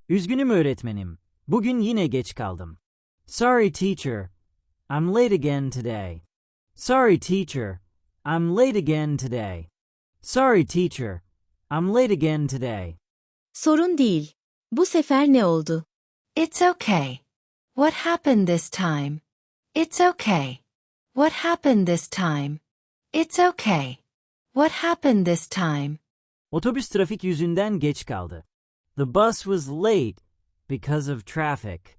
Üzgünüm öğretmenim. Bugün yine geç kaldım. Sorry teacher. I'm late again today. Sorry teacher. I'm late again today. Sorry teacher. I'm late again today. Sorun değil. Bu sefer ne oldu? It's okay. What happened this time? It's okay. What happened this time? It's okay. What happened this time? Otobüs trafik yüzünden geç kaldı. The bus was late because of traffic.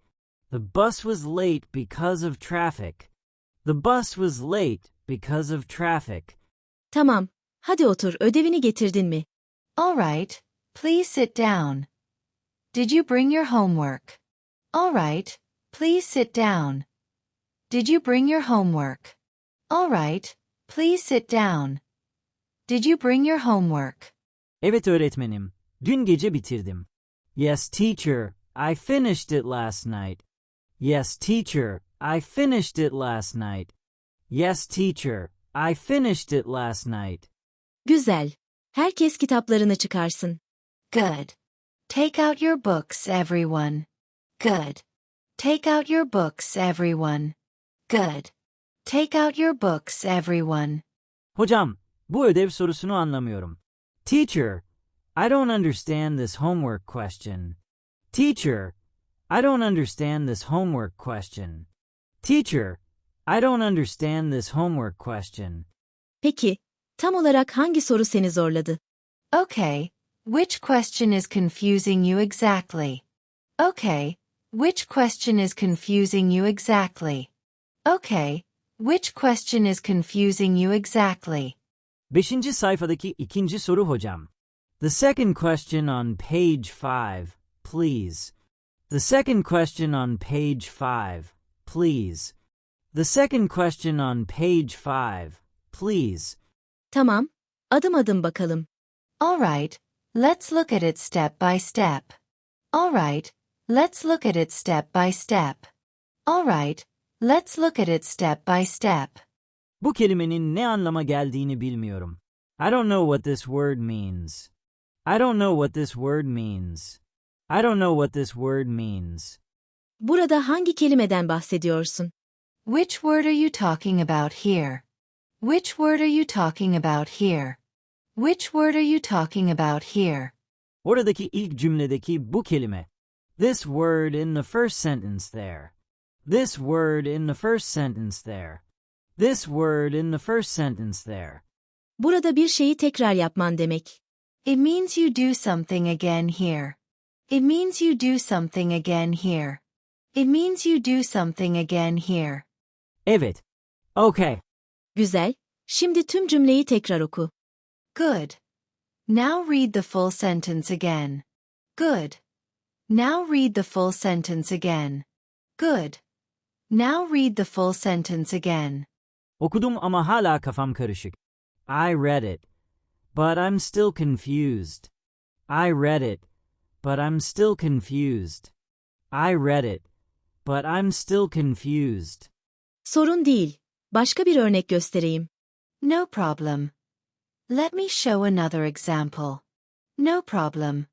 The bus was late because of traffic. The bus was late because of traffic. Tamam. Hadi otur, ödevini getirdin mi? All right. Please sit down. Did you bring your homework? All right. Please sit down. Did you bring your homework? All right. Please sit down. Did you bring your homework? Evet öğretmenim. Dün gece bitirdim. Yes teacher, I finished it last night. Yes teacher, I finished it last night. Yes teacher, I finished it last night. Güzel. Herkes kitaplarını çıkarsın. Good. Take out your books, everyone. Good. Take out your books, everyone. Good. Take out your books, everyone. Hocam, bu ödev sorusunu anlamıyorum. Teacher, I don't understand this homework question. Teacher, I don't understand this homework question. Teacher, I don't understand this homework question. Peki, tam olarak hangi soru seni zorladı? Okay. Which question is confusing you exactly? Okay. Which question is confusing you exactly? Okay. Which question is confusing you exactly? 5. sayfadaki ikinci soru hocam. The second question on page 5, please. The second question on page 5, please. The second question on page 5, please. Tamam. Adım adım bakalım. All right. Let's look at it step by step. All right. Let's look at it step by step. All right. Let's look at it step by step. Bu kelimenin ne anlama geldiğini bilmiyorum. I don't know what this word means. I don't know what this word means. I don't know what this word means. Burada hangi kelimeden bahsediyorsun? Which word are you talking about here? Which word are you talking about here? Which word are you talking about here? Oradaki ilk cümledeki bu kelime. This word in the first sentence there. This word in the first sentence there. This word in the first sentence there. Burada bir şeyi tekrar yapman demek. It means you do something again here. It means you do something again here. It means you do something again here. Evet. Okay. Güzel. Şimdi tüm cümleyi tekrar oku. Good. Now read the full sentence again. Good. Now read the full sentence again. Good. Now read the full sentence again. Okudum ama hala kafam karışık. I read it, but I'm still confused. I read it, but I'm still confused. I read it, but I'm still confused. Sorun değil. Başka bir örnek göstereyim. No problem. Let me show another example. No problem.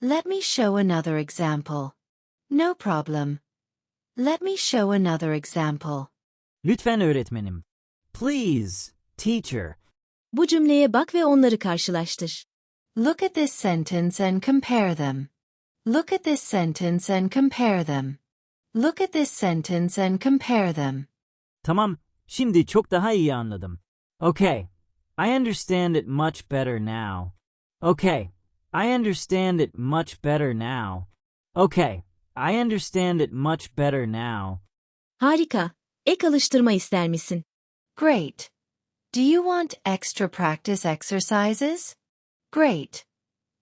Let me show another example. No problem. Let me show another example. Lütfen öğretmenim. Please, teacher. Bu cümleye bak ve onları karşılaştır. Look at this sentence and compare them. Look at this sentence and compare them. Look at this sentence and compare them. Tamam, şimdi çok daha iyi anladım. Okay, I understand it much better now. Okay, I understand it much better now. Okay, I understand it much better now. Harika. Ek alıştırma ister misin? Great. Do you want extra practice exercises? Great.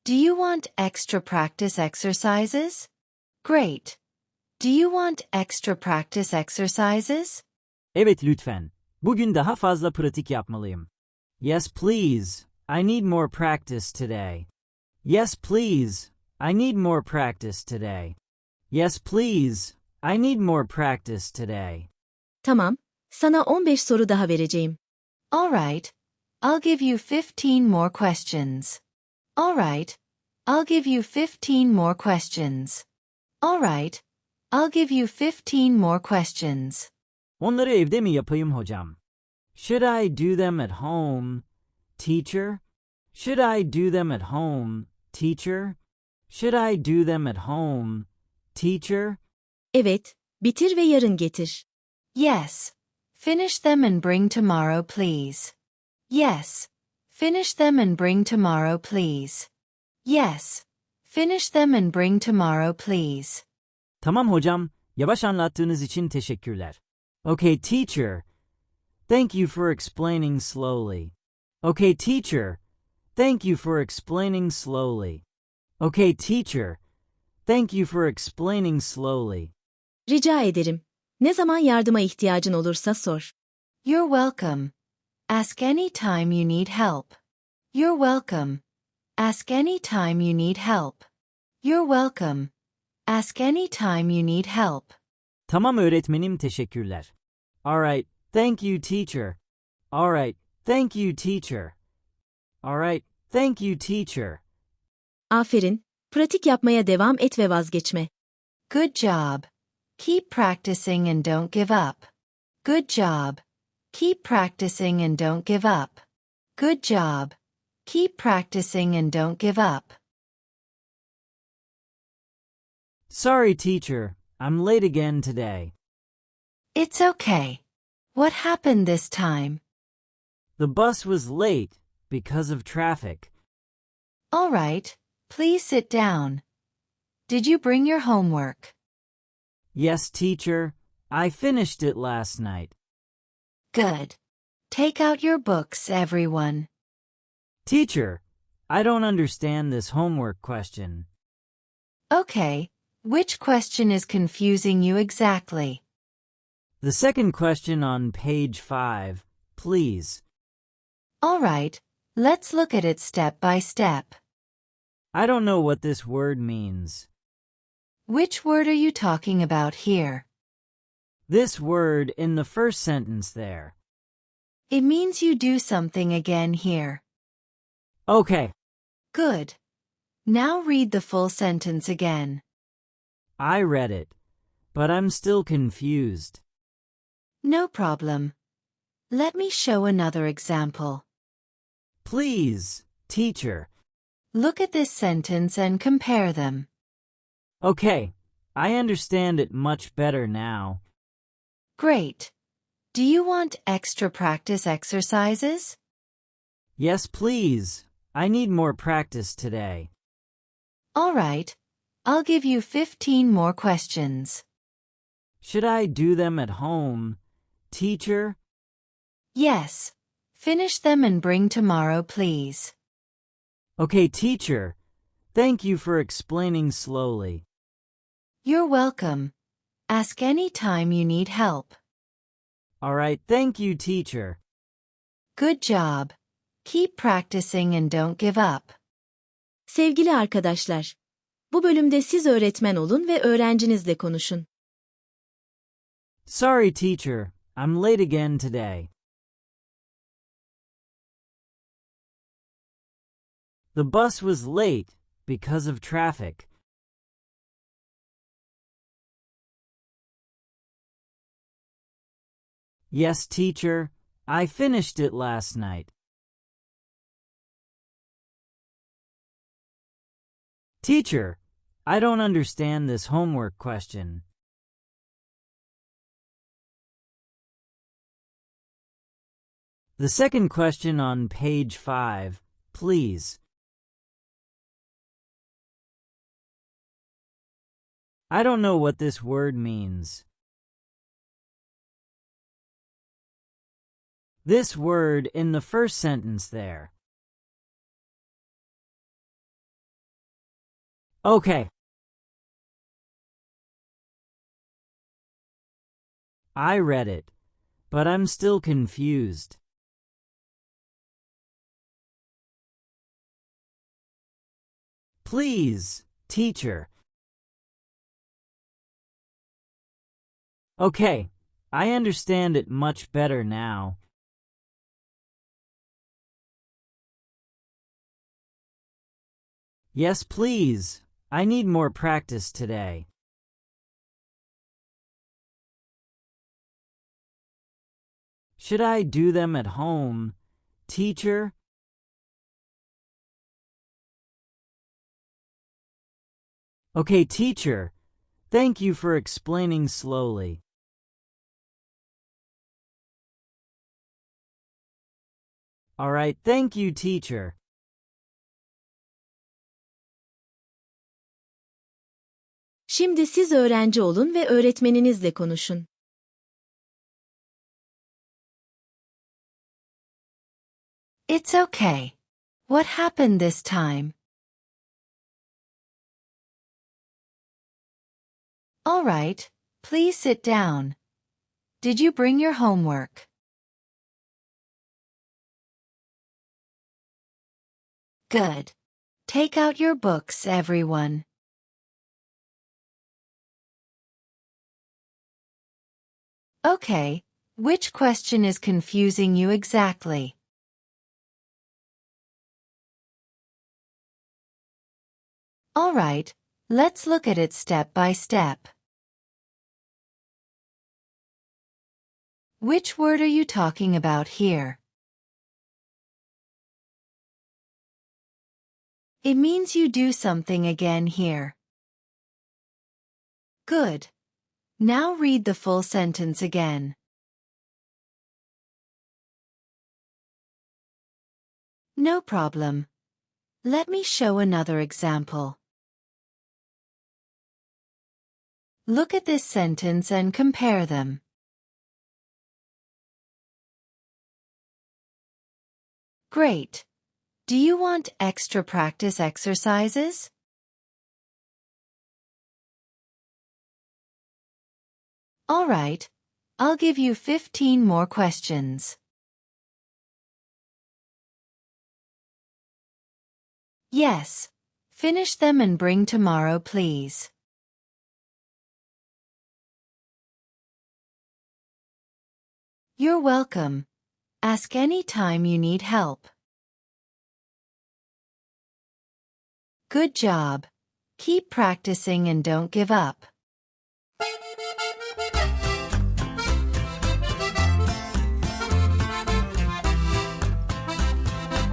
Do you want extra practice exercises? Great. Do you want extra practice exercises? Evet lütfen. Bugün daha fazla pratik yapmalıyım. Yes please. I need more practice today. Yes please. I need more practice today. Yes please. I need more practice today. Tamam. Sana 15 soru daha vereceğim. All right. I'll give you 15 more questions. All right. I'll give you 15 more questions. All right, I'll give you 15 more questions. Onları evde mi yapayım hocam? Should I do them at home, teacher? Should I do them at home, teacher? Should I do them at home, teacher? Evet, bitir ve yarın getir. Yes. Finish them and bring tomorrow, please. Yes. Finish them and bring tomorrow, please. Yes. Finish them and bring tomorrow, please. Tamam hocam, yavaş anlattığınız için teşekkürler. Okay, teacher. Thank you for explaining slowly. Okay, teacher. Thank you for explaining slowly. Okay, teacher. Thank you for explaining slowly. Rica ederim. Ne zaman yardıma ihtiyacın olursa sor. You're welcome. Ask any time you need help. You're welcome. Ask any time you need help. You're welcome. Ask any time you need help. Tamam öğretmenim, teşekkürler. All right, thank you, teacher. All right, thank you, teacher. All right, thank you, teacher. Aferin. Pratik yapmaya devam et ve vazgeçme. Good job. Keep practicing and don't give up. Good job. Keep practicing and don't give up. Good job. Keep practicing and don't give up. Sorry, teacher. I'm late again today. It's okay. What happened this time? The bus was late because of traffic. All right, please sit down. Did you bring your homework? Yes, teacher. I finished it last night. Good. Take out your books, everyone. Teacher, I don't understand this homework question. Okay, which question is confusing you exactly? The second question on page 5, please. All right, let's look at it step by step. I don't know what this word means. Which word are you talking about here? This word in the first sentence there. It means you do something again here. Okay, Good. Now read the full sentence again. I read it, but I'm still confused. No problem. Let me show another example. Please, teacher. Look at this sentence and compare them. Okay, I understand it much better now. Great. Do you want extra practice exercises? Yes, please. I need more practice today. All right. I'll give you 15 more questions. Should I do them at home, teacher? Yes. Finish them and bring tomorrow, please. Okay, teacher. Thank you for explaining slowly. You're welcome. Ask any time you need help. All right, thank you, teacher. Good job. Keep practicing and don't give up. Sevgili arkadaşlar, bu bölümde siz öğretmen olun ve öğrencinizle konuşun. Sorry, teacher. I'm late again today. The bus was late because of traffic. Yes, teacher. I finished it last night. Teacher, I don't understand this homework question. The second question on page 5, please. I don't know what this word means. This word in the first sentence there. Okay. I read it, but I'm still confused. Please, teacher. Okay, I understand it much better now. Yes, please. I need more practice today. Should I do them at home, teacher? Okay, teacher. Thank you for explaining slowly. All right, thank you, teacher. Şimdi siz öğrenci olun ve öğretmeninizle konuşun. It's okay. What happened this time? All right, please sit down. Did you bring your homework? Good. Take out your books, everyone. Okay, which question is confusing you exactly? All right, let's look at it step by step. Which word are you talking about here? It means you do something again here. Good. Now read the full sentence again. No problem. Let me show another example. Look at this sentence and compare them. Great. Do you want extra practice exercises? All right, I'll give you 15 more questions. Yes. Finish them and bring tomorrow, please. You're welcome. Ask any time you need help. Good job. Keep practicing and don't give up.